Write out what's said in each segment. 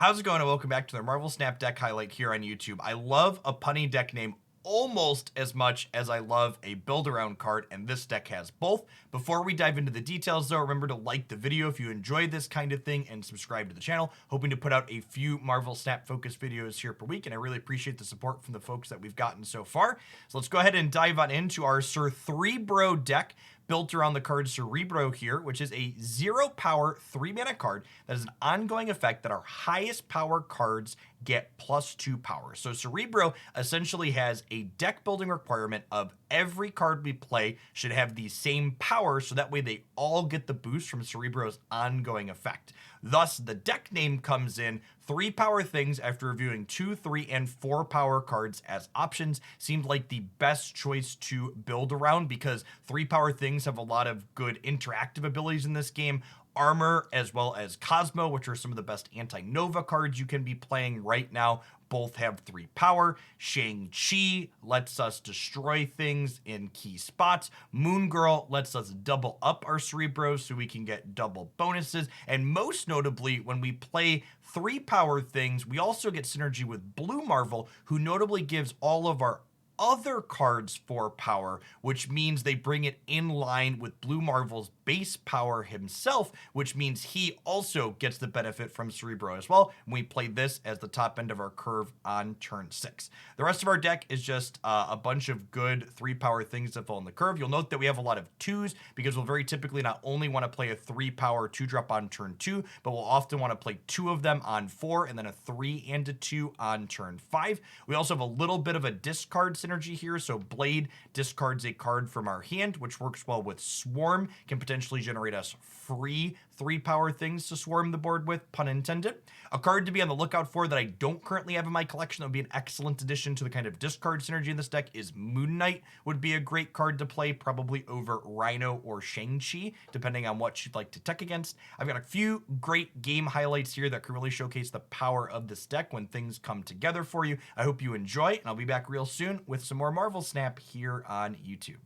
How's it going, and welcome back to the Marvel Snap deck highlight here on YouTube. I love a punny deck name almost as much as I love a build around card, and this deck has both. Before we dive into the details though, remember to like the video if you enjoy this kind of thing and subscribe to the channel. Hoping to put out a few Marvel Snap focused videos here per week, and I really appreciate the support from the folks that we've gotten so far. So let's go ahead and dive on into our Certhreebro deck, built around the card Cerebro here, which is a 0 power 3 mana card that is an ongoing effect that our highest power cards get +2 power. So Cerebro essentially has a deck building requirement of every card we play should have the same power, so that way they all get the boost from Cerebro's ongoing effect. Thus, the deck name comes in 3 power things after reviewing 2, 3, and 4 power cards as options. Seemed like the best choice to build around because 3 power things have a lot of good interactive abilities in this game. Armor as well as Cosmo, which are some of the best anti-Nova cards you can be playing right now, both have 3 power. Shang-Chi lets us destroy things in key spots. Moon Girl lets us double up our Cerebro so we can get double bonuses. And most notably, when we play 3 power things, we also get synergy with Blue Marvel, who notably gives all of our other cards 4 power, which means they bring it in line with Blue Marvel's base power himself, which means he also gets the benefit from Cerebro as well. And we played this as the top end of our curve on turn 6. The rest of our deck is just a bunch of good 3 power things that fall in the curve. You'll note that we have a lot of 2s because we'll very typically not only want to play a 3 power 2-drop on turn 2, but we'll often want to play 2 of them on 4 and then a 3 and a 2 on turn 5. We also have a little bit of a discard synergy here, so Blade discards a card from our hand, which works well with Swarm, can potentially generate us free 3 power things to swarm the board with, pun intended. A card to be on the lookout for that I don't currently have in my collection that would be an excellent addition to the kind of discard synergy in this deck is Moon Knight. Would be a great card to play, probably over Rhino or Shang-Chi, depending on what you'd like to tech against. I've got a few great game highlights here that can really showcase the power of this deck when things come together for you. I hope you enjoy, and I'll be back real soon with some more Marvel Snap here on YouTube.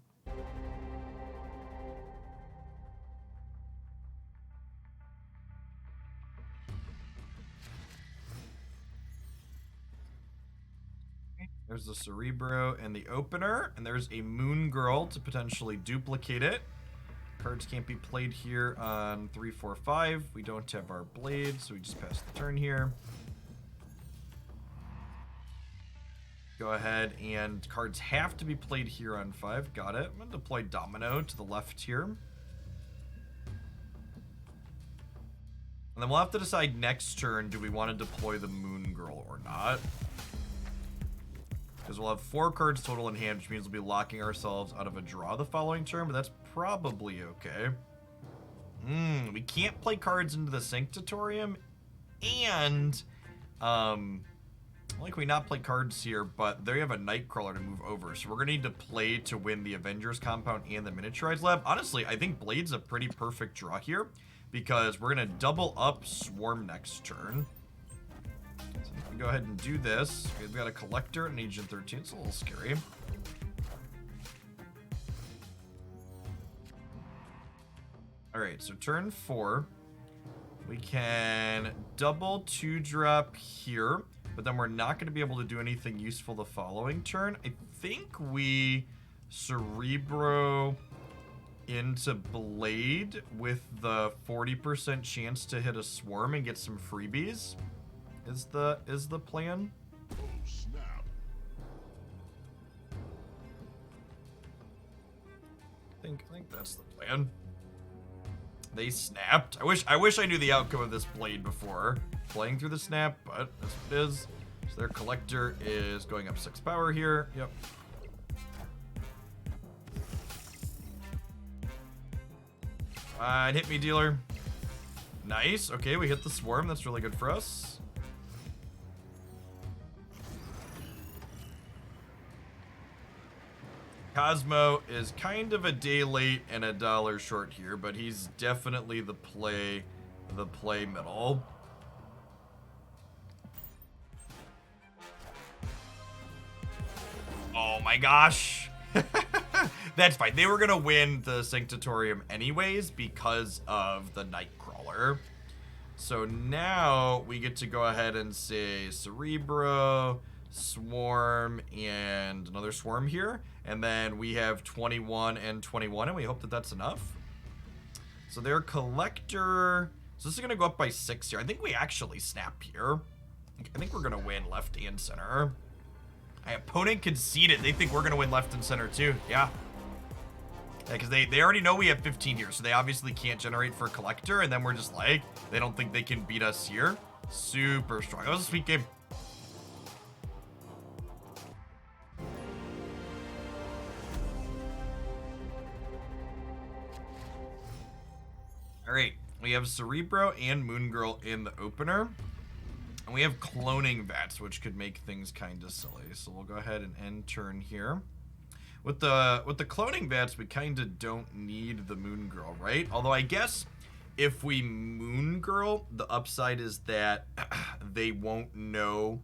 There's the Cerebro and the opener, and there's a Moon Girl to potentially duplicate it. Cards can't be played here on 3, 4, 5. We don't have our Blade, so we just pass the turn here. Go ahead, and cards have to be played here on 5. Got it. I'm going to deploy Domino to the left here. And then we'll have to decide next turn, do we want to deploy the Moon Girl or not? Because we'll have 4 cards total in hand, which means we'll be locking ourselves out of a draw the following turn, but that's probably okay. We can't play cards into the Sanctatorium, and like we not play cards here, but they have a Nightcrawler to move over, so we're gonna need to play to win the Avengers compound and the Miniaturized Lab. Honestly, I think Blade's a pretty perfect draw here, because we're gonna double up Swarm next turn. So we can go ahead and do this. We've got a Collector and Agent 13. It's a little scary. Alright, so turn 4. We can double 2-drop here, but then we're not going to be able to do anything useful the following turn. I think we Cerebro into Blade with the 40% chance to hit a Swarm and get some freebies. Is the plan? Oh, snap. I think that's the plan. They snapped. I wish I knew the outcome of this Blade before playing through the snap, but that's what it is. So their Collector is going up 6 power here. Yep. Hit me, dealer. Nice. Okay, we hit the Swarm. That's really good for us. Cosmo is kind of a day late and a dollar short here, but he's definitely the play middle. Oh my gosh. That's fine. They were gonna win the Sanctatorium anyways because of the Nightcrawler. So now we get to go ahead and say Cerebro, Swarm, and another Swarm here. And then we have 21 and 21, and we hope that that's enough. So their Collector... So this is going to go up by 6 here. I think we actually snap here. I think we're going to win left and center. My opponent conceded. They think we're going to win left and center too. Yeah. Because they already know we have 15 here, so they obviously can't generate for Collector, and then we're just like, they don't think they can beat us here. Super strong. That was a sweet game. All right, we have Cerebro and Moon Girl in the opener, and we have Cloning Vats, which could make things kind of silly. So we'll go ahead and end turn here. With the Cloning Vats, we kind of don't need the Moon Girl, right? Although I guess if we Moon Girl, the upside is that they won't know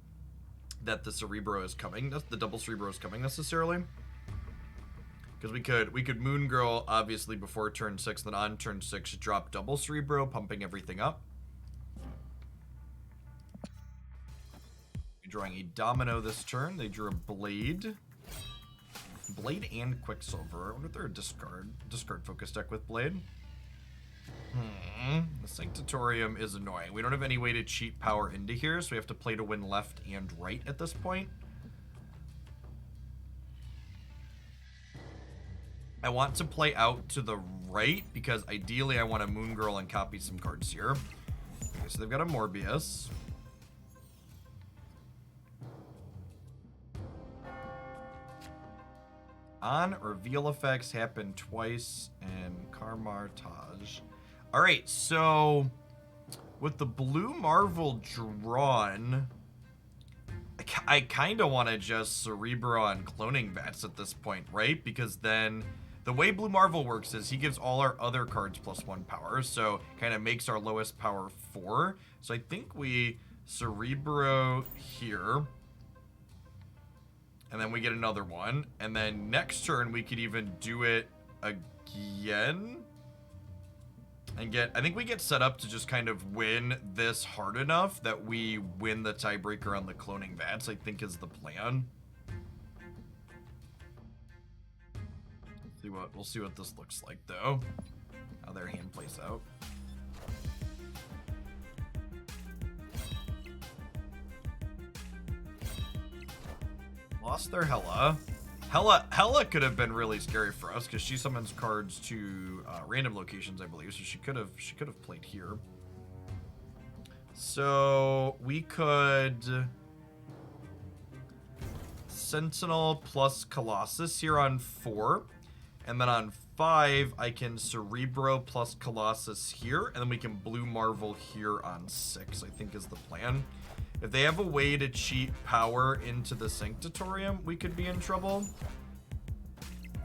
that the Cerebro is coming. That's the double Cerebro is coming necessarily. Because we could Moon Girl obviously before turn 6, then on turn 6 drop double Cerebro, pumping everything up. We're drawing a Domino this turn. They drew a Blade. Blade and Quicksilver. I wonder if they're a discard focus deck with Blade. The Sanctatorium is annoying. We don't have any way to cheat power into here, so we have to play to win left and right at this point. I want to play out to the right because ideally I want to Moon Girl and copy some cards here. Okay, so they've got a Morbius. On reveal effects happen twice and Karmartage. Alright, so with the blue Marvel drawn, I kind of want to just Cerebro on Cloning Vats at this point, right? Because then the way blue Marvel works is he gives all our other cards +1 power, so kind of makes our lowest power 4. So I think we Cerebro here. And then we get another one. And then next turn, we could even do it again. And I think we get set up to just kind of win this hard enough that we win the tiebreaker on the Cloning Vats, I think is the plan. We'll see what this looks like, though. How their hand plays out. Lost their Hela. Hela could have been really scary for us because she summons cards to random locations, I believe. So she could have played here. So we could Sentinel plus Colossus here on 4, and then on 5 I can Cerebro plus Colossus here, and then we can Blue Marvel here on 6. I think is the plan. If they have a way to cheat power into the Sanctatorium, we could be in trouble. I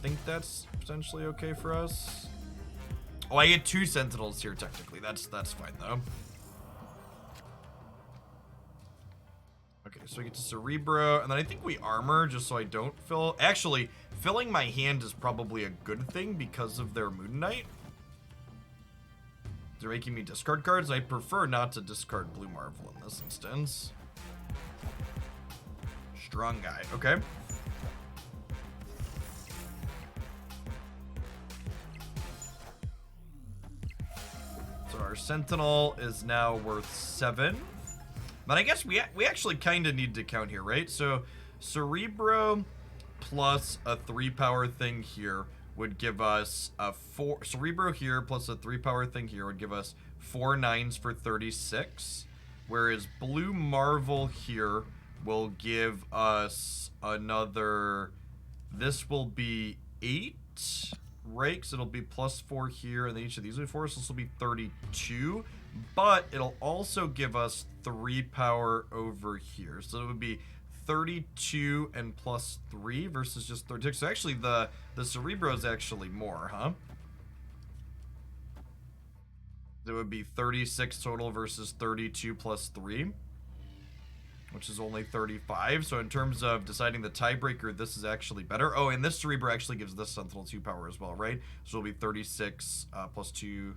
think that's potentially okay for us. Oh, I get 2 Sentinels here technically. That's fine though. Okay, so we get to Cerebro, and then I think we armor just so I don't fill. Actually, filling my hand is probably a good thing because of their Moon Knight. They're making me discard cards. I prefer not to discard Blue Marvel in this instance. Strong guy. Okay. So our Sentinel is now worth 7. But I guess we actually kind of need to count here, right? So Cerebro plus a 3 power thing here would give us a 4. Cerebro here plus a 3 power thing here would give us 4 9s for 36. Whereas Blue Marvel here will give us another. This will be 8, right? Because it'll be +4 here, and then each of these will be 4, so this will be 32. But it'll also give us 3 power over here. So it would be 32 and +3 versus just 36. So actually the Cerebro is actually more, huh? It would be 36 total versus 32 +3, which is only 35. So in terms of deciding the tiebreaker, this is actually better. Oh, and this Cerebro actually gives this Sentinel 2 power as well, right? So it'll be 36 +2.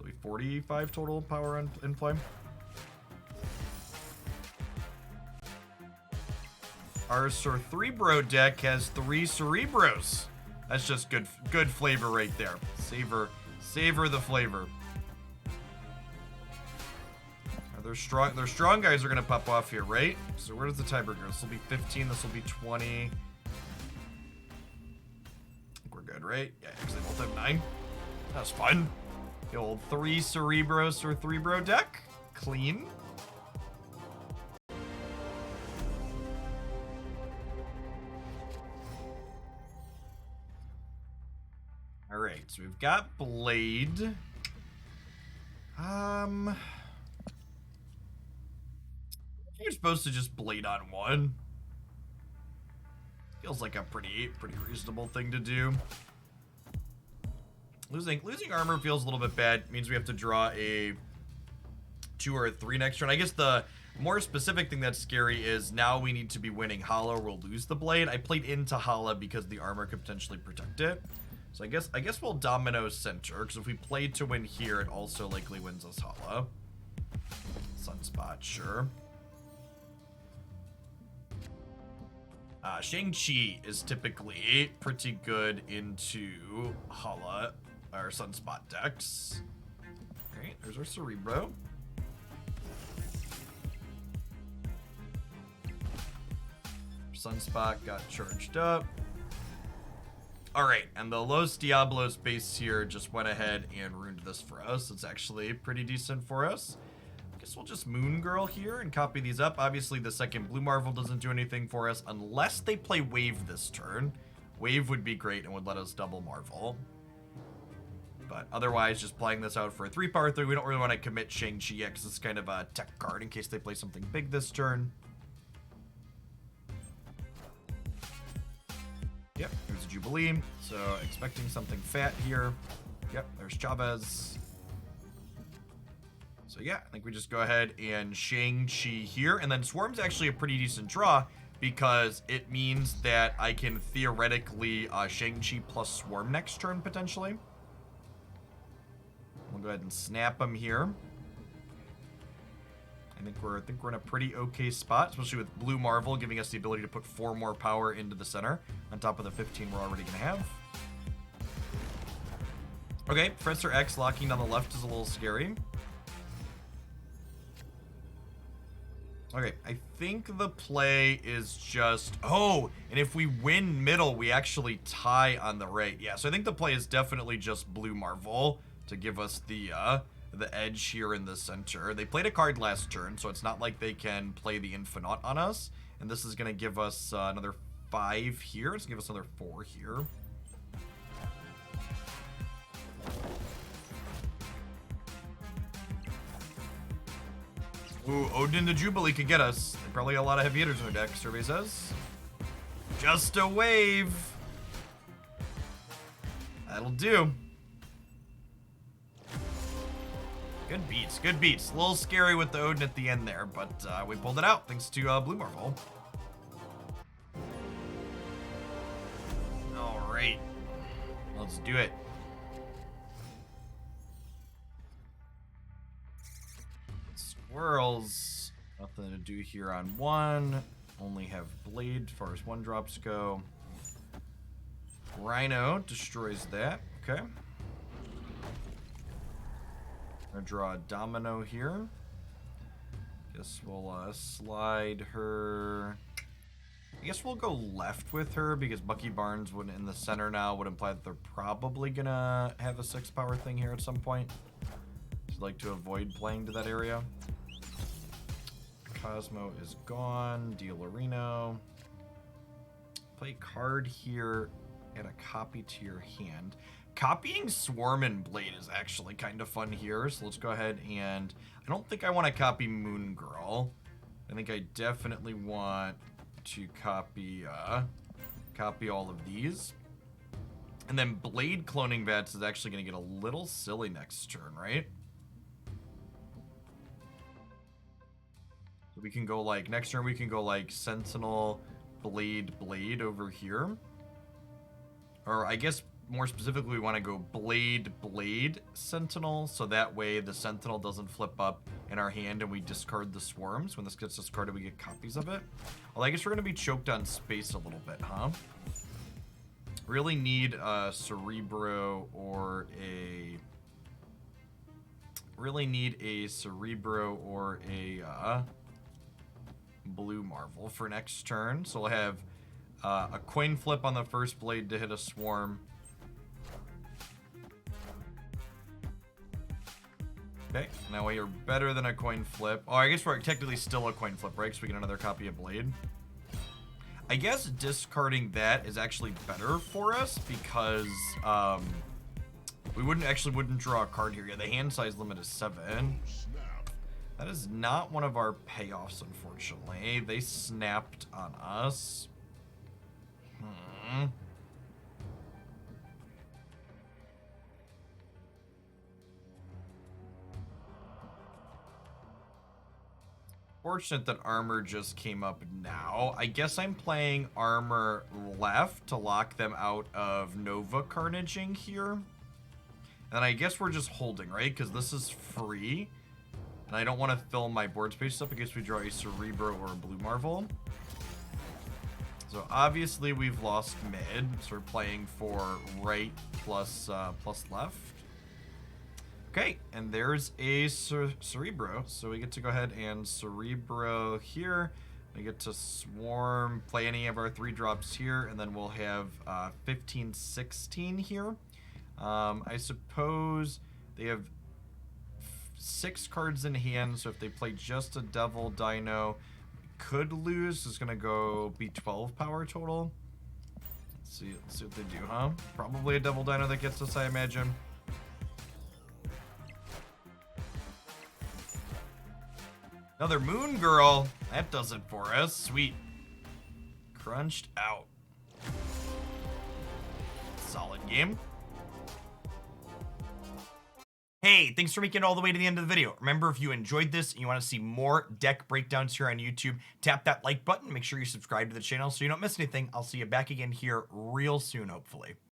So we 45 total power in play. Our Certhreebro deck has 3 Cerebros. That's just good flavor right there. Savor the flavor. They're strong guys are gonna pop off here, right? So where does the tiebreaker go? This will be 15, this will be 20. I think we're good, right? Yeah, because they both have 9. That was fun. The old 3 Cerebros or 3-bro deck. Clean. Alright, so we've got Blade. You're supposed to just Blade on 1. Feels like a pretty reasonable thing to do. Losing armor feels a little bit bad. It means we have to draw a 2 or a 3 next turn. I guess the more specific thing that's scary is now we need to be winning Hala or we'll lose the Blade. I played into Hala because the armor could potentially protect it. So I guess we'll domino center, because if we play to win here, it also likely wins us Hala. Sunspot, sure. Shang-Chi is typically pretty good into Hala, or Sunspot decks. Alright, there's our Cerebro. Sunspot got charged up. Alright, and the Los Diablos base here just went ahead and ruined this for us. It's actually pretty decent for us. Guess we'll just Moon Girl here and copy these up. Obviously, the second Blue Marvel doesn't do anything for us unless they play Wave this turn. Wave would be great and would let us double Marvel. But otherwise, just playing this out for a 3-power 3. We don't really want to commit Shang-Chi yet because it's kind of a tech card in case they play something big this turn. Yep, here's a Jubilee. So expecting something fat here. Yep, there's Chavez. So yeah, I think we just go ahead and Shang-Chi here. And then Swarm's actually a pretty decent draw because it means that I can theoretically Shang-Chi plus Swarm next turn potentially. We'll go ahead and snap him here. I think we're in a pretty okay spot, especially with Blue Marvel giving us the ability to put 4 more power into the center on top of the 15 we're already gonna have. Okay, Professor X locking down the left is a little scary. Okay, I think the play is just... Oh, and if we win middle, we actually tie on the right. Yeah, so I think the play is definitely just Blue Marvel to give us the edge here in the center. They played a card last turn, so it's not like they can play the Infinite on us. And this is going to give us another 5 here. It's going to give us another 4 here. Ooh, Odin the Jubilee could get us. They probably got a lot of heavy hitters in their deck, survey says. Just a wave. That'll do. Good beats, good beats. A little scary with the Odin at the end there, but we pulled it out thanks to Blue Marvel. All right, let's do it. Squirrels, nothing to do here on 1. Only have Blade as far as 1-drops go. Rhino destroys that, okay. Gonna draw a domino here. Guess we'll slide her. I guess we'll go left with her because Bucky Barnes would in the center now would imply that they're probably gonna have a 6-power thing here at some point. So I'd like to avoid playing to that area. Cosmo is gone. Dealerino. Play card here. Add a copy to your hand. Copying Swarm and Blade is actually kind of fun here, so let's go ahead and... I don't think I want to copy Moon Girl. I think I definitely want to copy all of these. And then Blade cloning Vats is actually going to get a little silly next turn, right? So we can go like, next turn we can go like Sentinel, Blade over here. Or I guess more specifically, we want to go Blade Sentinel, so that way the Sentinel doesn't flip up in our hand and we discard the swarms. When this gets discarded, we get copies of it. Well, I guess we're going to be choked on space a little bit, huh? Really need a Cerebro or a... Really need a Certhreebro or a blue Marvel for next turn. So we'll have a coin flip on the first blade to hit a swarm. Okay, now we are better than a coin flip. Oh, I guess we're technically still a coin flip, right? Because we get another copy of blade. I guess discarding that is actually better for us because we wouldn't draw a card here. Yeah, the hand size limit is 7. That is not one of our payoffs, unfortunately. They snapped on us. Fortunate that armor just came up now. I guess I'm playing armor left to lock them out of Nova Carnaging here. And I guess we're just holding, right? Because this is free. And I don't want to fill my board space up in case we draw a Cerebro or a blue Marvel. So obviously we've lost mid. So we're playing for right plus left. Okay, and there's a Cerebro. So we get to go ahead and Cerebro here. We get to swarm, play any of our 3 drops here, and then we'll have 15, 16 here. I suppose they have 6 cards in hand, so if they play just a Devil Dino, could lose. It's gonna be 12 power total. Let's see what they do, huh? Probably a Devil Dino that gets us, I imagine. Another Moon Girl. That does it for us. Sweet. Crunched out. Solid game. Hey, thanks for making it all the way to the end of the video. Remember, if you enjoyed this and you want to see more deck breakdowns here on YouTube, tap that like button. Make sure you subscribe to the channel so you don't miss anything. I'll see you back again here real soon, hopefully.